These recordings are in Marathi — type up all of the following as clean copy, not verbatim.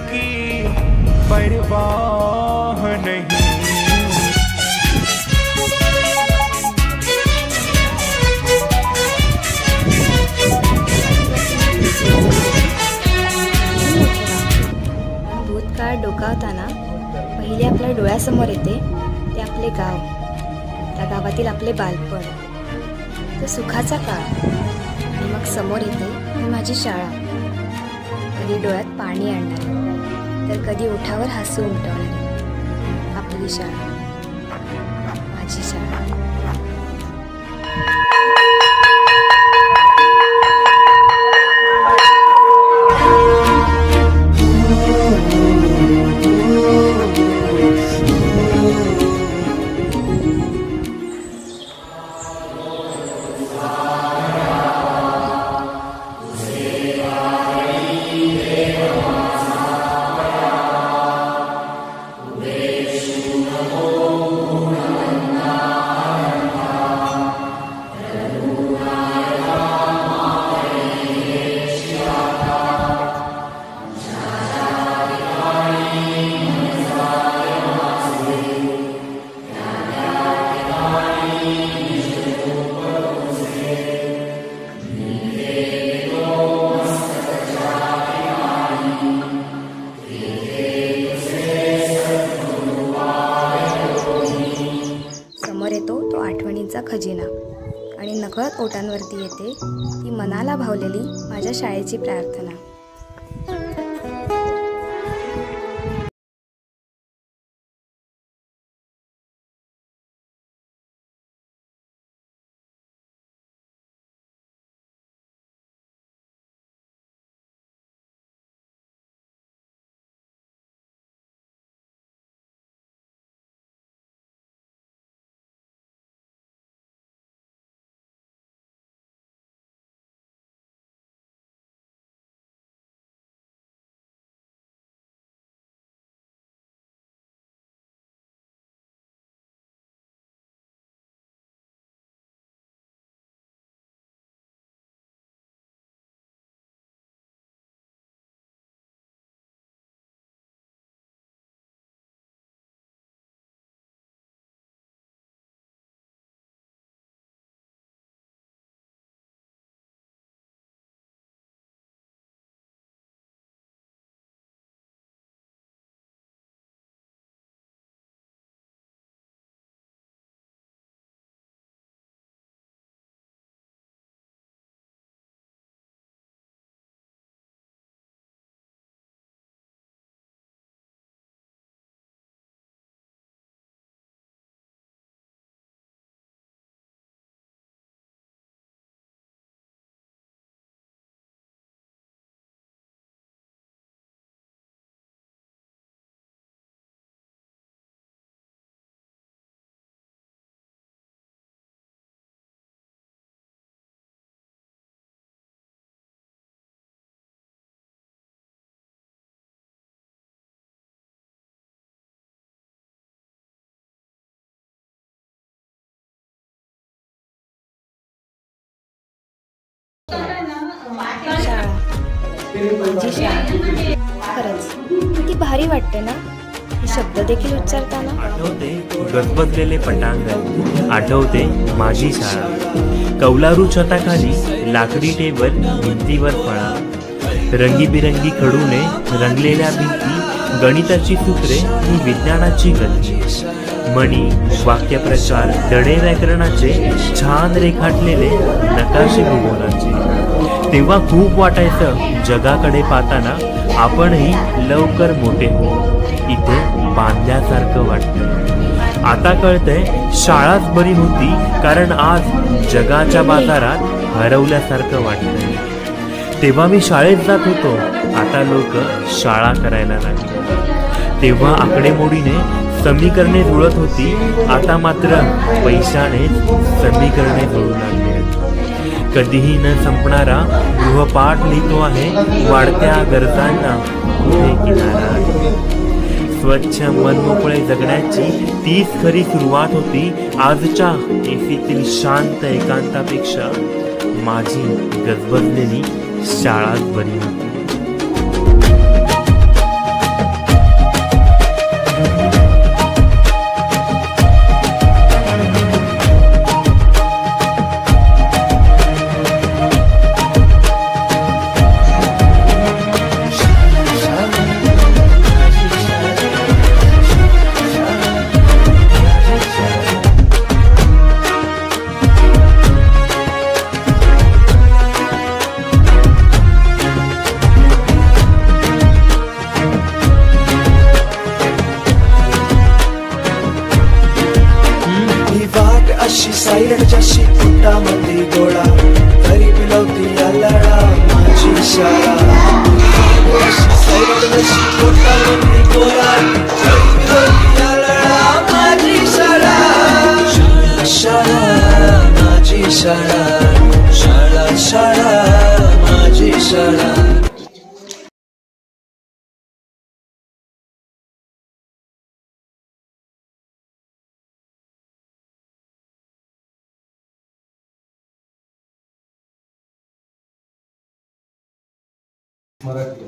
की परवाह नहीं। भूतकाळ डोकावताना पहिले आपल्या डोळ्यासमोर येते ते आपले गाव, त्या गावातील आपले बालपण, तो सुखाचा काळ, आणि मग समोर येते ही माझी शाळा, कधी डोळ्यात पाणी आणणारी तर कधी ओठावर हसू उमटवणारी आपली शाळा, माझी शाळा। तो आठवणींचा खजिना, आणि नकळत ओठांवरती येते ती मनाला भावलेली माझ्या शाळेची प्रार्थना। शाळा, माझी शाळा, खरंच किती भारी वाटते ना हे शब्द देखील उच्चारताना। आठवते गजबजलेले पटांगण, आठवते माझी शाळा, कौलारू छताखाली लाकडी टेबल, भिंतीवर फळा, रंगीबिरंगी खडूने रंगलेल्या भिंती, गणिताची सूत्रे ही विज्ञानाची गती, म्हणी, वाक्यप्रचार, धडे व्याकरणाचे छान रेखाटलेले नकाशे भूगोलाचे। तेव्हा खूप वाटायचं जगाकडे पाहताना आपणही लवकर मोठे हो, इथे बांधल्यासारखं वाटतं। आता कळतंय शाळाच बरी होती, कारण आज जगाच्या बाजारात हरवल्यासारखं वाटतंय। तेव्हा मी शाळेत जात होतो, आता लोक शाळा करायला लागले। तेव्हा आकडेमोडीने समीकरणे जुळत होती, आता मात्र पैशाने समीकरणे जुळू लागली। कधीही न संपणारा गृहपाठ लिहितो आहे, वाढत्या गरजांना कुठे किनारा आहे। स्वच्छ मन मोकळे जगण्याची तीच खरी सुरुवात होती। आजच्या एसीतील शांत एकांतापेक्षा माझी गजबजलेली शाळाच बरी होती। सायरडच्या शिपुटामध्ये गोळा तरी पिलवती यालडा माझी शाळा सायरडच्या शिपुटामध्ये गोळा तरी पिलवती यालडा माझी शाळा शाळा माझी शाळा शाळा शाळा माझी शाळा मराठी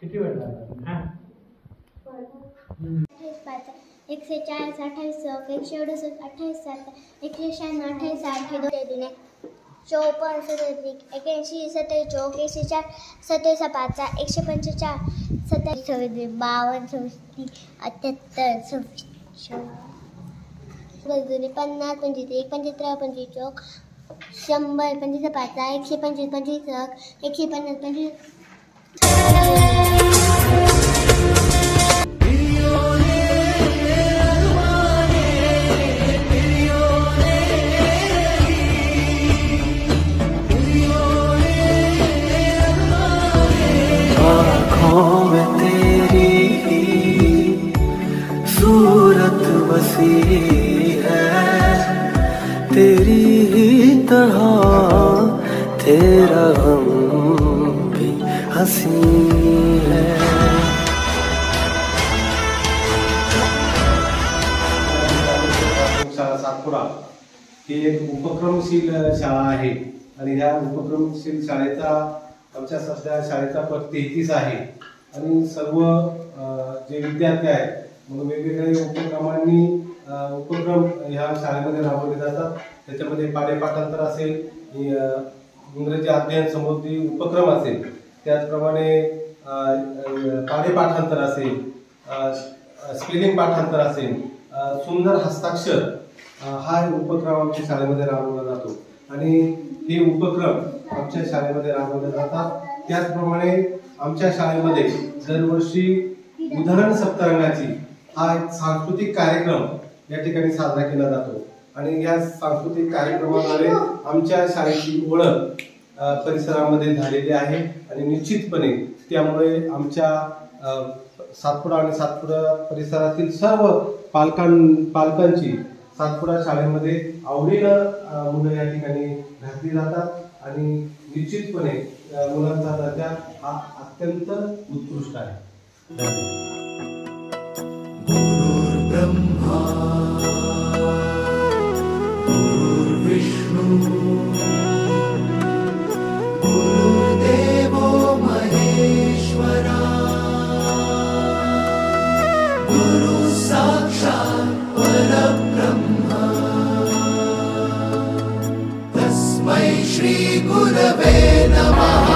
किती वेळ लागला? 140 28 168 28 196 28 8 2 54 87 81 27 81 4 27 5 145 27 52 34 78 50 25 पंचेचाळ 100 25 5 125 25 150 25 आँखों में तेरी सूरत बसी है तेरी ही तरह तेरा गम भी हसी है शाळा सातपुडा ही एक उपक्रमशील शाळा आहे आणि ह्या उपक्रमशील शाळेचा आमच्या सध्या शाळेचा पट 33 आहे आणि सर्व जे विद्यार्थी आहेत म्हणून वेगवेगळे उपक्रम ह्या शाळेमध्ये राबवले जातात. त्याच्यामध्ये पाढेपाठांतर असेल, इंग्रजी अध्ययन संबंधी उपक्रम असेल, त्याचप्रमाणे पाढेपाठांतर असेल, स्पेलिंग पाठांतर असेल, सुंदर हस्ताक्षर हा उपक्रम आमच्या शाळेमध्ये राबवला जातो आणि हे उपक्रम आमच्या शाळेमध्ये राबवले जातात. त्याचप्रमाणे आमच्या शाळेमध्ये दरवर्षी उदाहरण सप्ताहाची हा एक सांस्कृतिक कार्यक्रम या ठिकाणी साजरा केला जातो आणि या सांस्कृतिक कार्यक्रमाद्वारे आमच्या शाळेची ओळख परिसरामध्ये झालेली आहे आणि निश्चितपणे त्यामुळे आमच्या सातपुडा आणि सातपुडा परिसरातील सर्व पालकांची सातपुडा शाळेमध्ये आवडीनं मुलं या ठिकाणी घातली जातात आणि निश्चितपणे मुलांचा दर्जा हा अत्यंत उत्कृष्ट आहे. ब्रह्मा विष्णू गुरुदेवो महेश्वरा गुरु साक्षात् परब्रह्म तस्मै श्री गुरवे नमः.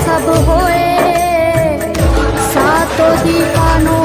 सब होए सातो दीवानो